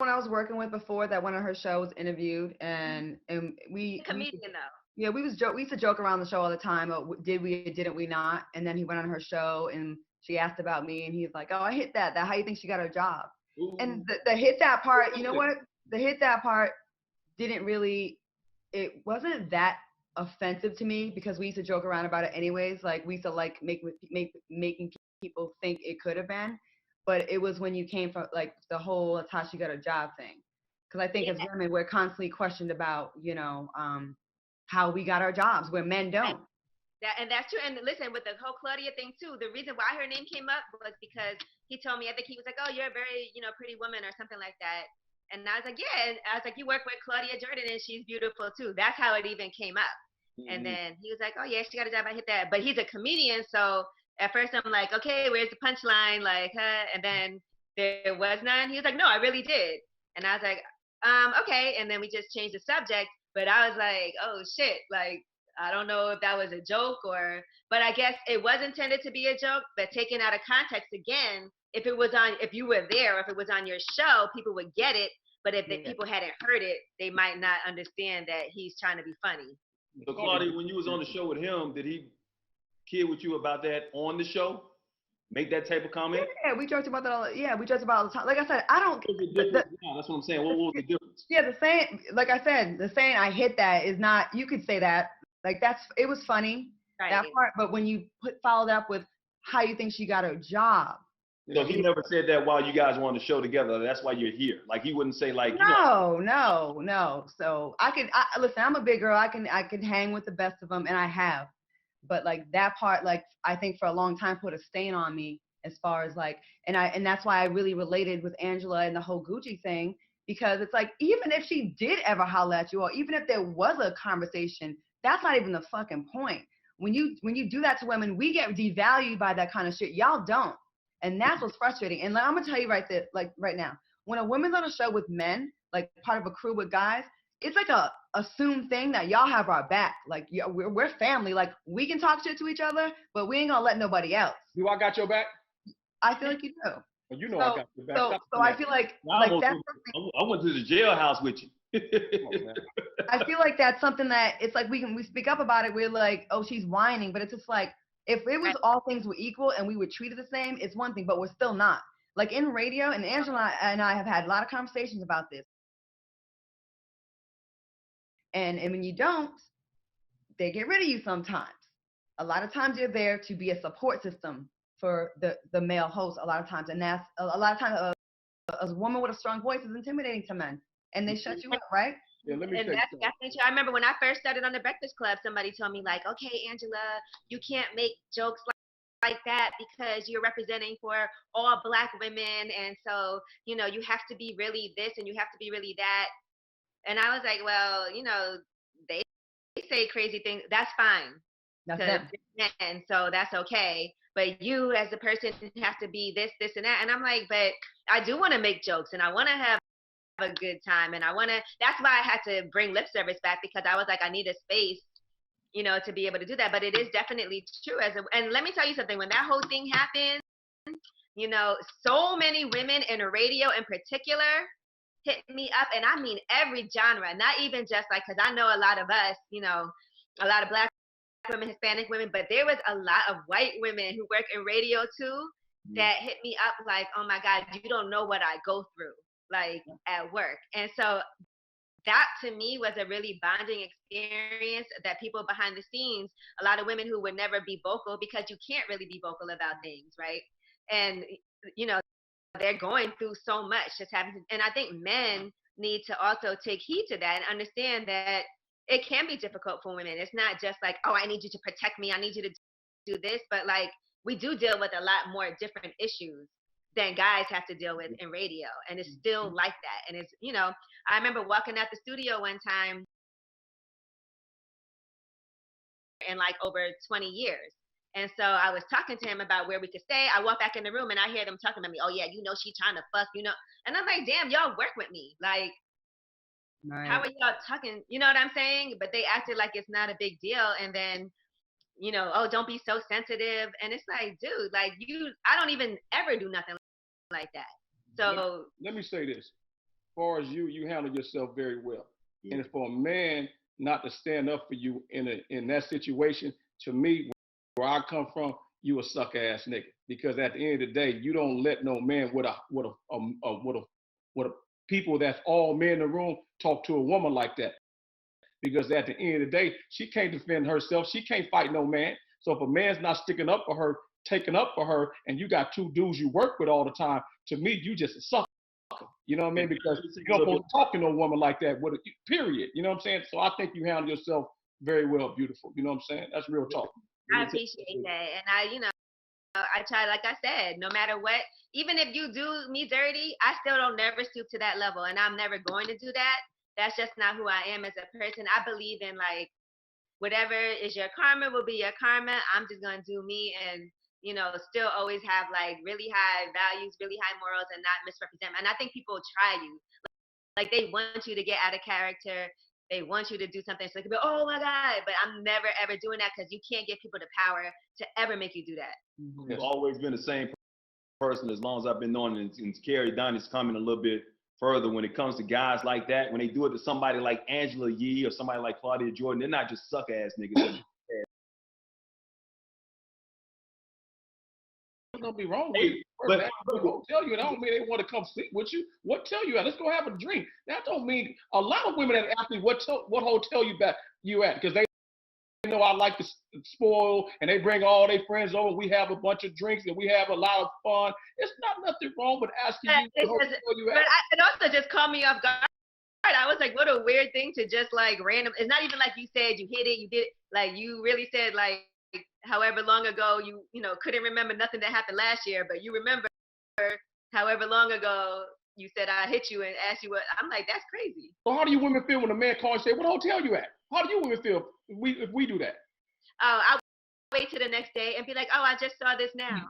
I was working with before that one of her shows was interviewed, and He's a comedian though. yeah, we used to joke around the show all the time. Oh, did we? Didn't we not? And then he went on her show, and she asked about me, and he's like, "Oh, I hit that. That how you think she got her job?" Ooh. And the hit that part, you know what? The hit that part didn't really. It wasn't that offensive to me because we used to joke around about it anyways. Like we used to like making people think it could have been, but it was when you came from like the whole "that's how she got a job" thing. Because I think as Yeah. women we're constantly questioned about how we got our jobs where men don't. And that's true. And listen, with the whole Claudia thing too, the reason why her name came up was because he told me, I think he was like, "Oh, you're a very, pretty woman," or something like that. And I was like, "Yeah." And I was like, "You work with Claudia Jordan, and she's beautiful too." That's how it even came up. And Mm-hmm. then he was like, "Oh yeah, she got a job. I hit that." But he's a comedian, so at first I'm like, "Okay, where's the punchline?" Like, huh? And then there was none. He was like, "No, I really did." And I was like, okay." And then we just changed the subject. But I was like, "Oh shit!" Like, I don't know if that was a joke but I guess it was intended to be a joke, but taken out of context again, if you were there, or if it was on your show, people would get it. But if the Yeah. people hadn't heard it, they might not understand that he's trying to be funny. So Claudia, when you was on the show with him, did he kid with you about that on the show? Make that type of comment? Yeah, we joked about that all. Yeah, we joked about it all the time. Like I said, I don't. What was the The, difference? Yeah, that's what I'm saying. What was the difference? yeah, the saying, like I said, the saying "I hit that" is not. You could say that. Like it was funny that Right. part, but when you followed up with how you think she got her job. So he never said that while you guys were on the show together. That's why you're here. Like he wouldn't say like, No, no, no. So listen. I'm a big girl. I can hang with the best of them, and I have. But like that part, like I think for a long time put a stain on me as far as like, and that's why I really related with Angela and the whole Gucci thing because it's like even if she did ever holler at you, or even if there was a conversation, that's not even the fucking point. When you do that to women, we get devalued by that kind of shit. Y'all don't. And that's what's frustrating. And I'm gonna tell you right there, like right now, when a woman's on a show with men, like part of a crew with guys, it's like a assumed thing that y'all have our back. Like we're family. Like we can talk shit to each other, but we ain't gonna let nobody else. do I got your back? I feel like you do. Well, you know I So got your back. so I feel like that's something. I went to the jailhouse with you. I feel like that's something that it's like we speak up about it. We're like, oh, she's whining, but it's just like if it was all things were equal and we were treated the same, it's one thing, but we're still not. Like in radio, and Angela and I have had a lot of conversations about this. And when you don't, they get rid of you sometimes. A lot of times you're there to be a support system for the male host a lot of times, and that's a lot of times a woman with a strong voice is intimidating to men, and they shut you up, right? Yeah, let me And say that's something. definitely true. I remember when I first started on the Breakfast Club, somebody told me like, "Okay, Angela, you can't make jokes like that because you're representing for all black women, and so you have to be really this and you have to be really that." And I was like, "Well, they say crazy things. That's fine That's because them. they're men, so that's okay. But you, as a person, have to be this, and that." And I'm like, "But I do want to make jokes, and I want to have a good time, and I want to." That's why I had to bring lip service back because I was like, I need a space, to be able to do that. But it is definitely true. And let me tell you something. When that whole thing happened, so many women in radio in particular hit me up, and I mean every genre, not even just like because I know a lot of us, a lot of black women, Hispanic women, but there was a lot of white women who work in radio too that hit me up like, "Oh my God, you don't know what I go through like at work." And so that to me was a really bonding experience that people behind the scenes, a lot of women who would never be vocal because you can't really be vocal about things, right? And you know, they're going through so much just having to, and I think men need to also take heed to that and understand that it can be difficult for women. It's not just like, "Oh, I need you to protect me, I need you to do this," but like we do deal with a lot more different issues than guys have to deal with in radio, and it's still like that. And it's, I remember walking out the studio one time in like over 20 years. And so I was talking to him about where we could stay. I walk back in the room and I hear them talking to me. "Oh yeah, she trying to fuck. And I'm like, damn, y'all work with me. Like, how Right. are y'all talking? You know what I'm saying? But they acted like it's not a big deal. And then, "Oh, don't be so sensitive." And it's like, dude, like I don't even ever do nothing like that. Let, So let me say this. far as you handle yourself very well. And for a man not to stand up for you in that situation, to me, where I come from, you a suck ass nigga. Because at the end of the day, you don't let no man with a people that's all men in the room talk to a woman like that. Because at the end of the day, she can't defend herself. She can't fight no man. So if a man's not sticking up for her, taking up for her, and you got two dudes you work with all the time, to me, you just a sucker. You know what I mean? Because you don't supposed to talk to no woman like that, with a period. You know what I'm saying? So I think you handle yourself very well, beautiful. You know what I'm saying? That's real talk. I appreciate that. And I try, like I said, no matter what, even if you do me dirty, I still don't never stoop to that level. And I'm never going to do that. That's just not who I am as a person. I believe in, like, whatever is your karma will be your karma. I'm just going to do me and, still always have, like, really high values, really high morals, and not misrepresent. And I think people try you. Like, they want you to get out of character. They want you to do something. So they can be, oh, my God. But I'm never, ever doing that, because you can't give people the power to ever make you do that. You've always been the same person as long as I've been knowing. And Carrie, Donnie's coming a little bit further when it comes to guys like that. When they do it to somebody like Angela Yee or somebody like Claudia Jordan, they're not just suck-ass niggas. Don't be wrong with you. But won't tell you. That don't mean they want to come sleep with you. What tell you at? Let's go have a drink. That don't mean a lot of women that ask me what hotel you at, because they know I like to spoil, and they bring all their friends over. We have a bunch of drinks and we have a lot of fun. It's not nothing wrong with asking you what hotel you at. But it also just caught me off guard. I was like, what a weird thing to just, like, random. It's not even like you said you hit it, you did it. Like, you really said, like, however long ago you couldn't remember nothing that happened last year, but you remember however long ago you said I hit you and asked you what. I'm like, that's crazy. So how do you women feel when a man calls and say, what hotel you at? How do you women feel if we do that? I'll wait till the next day and be like, oh, I just saw this now.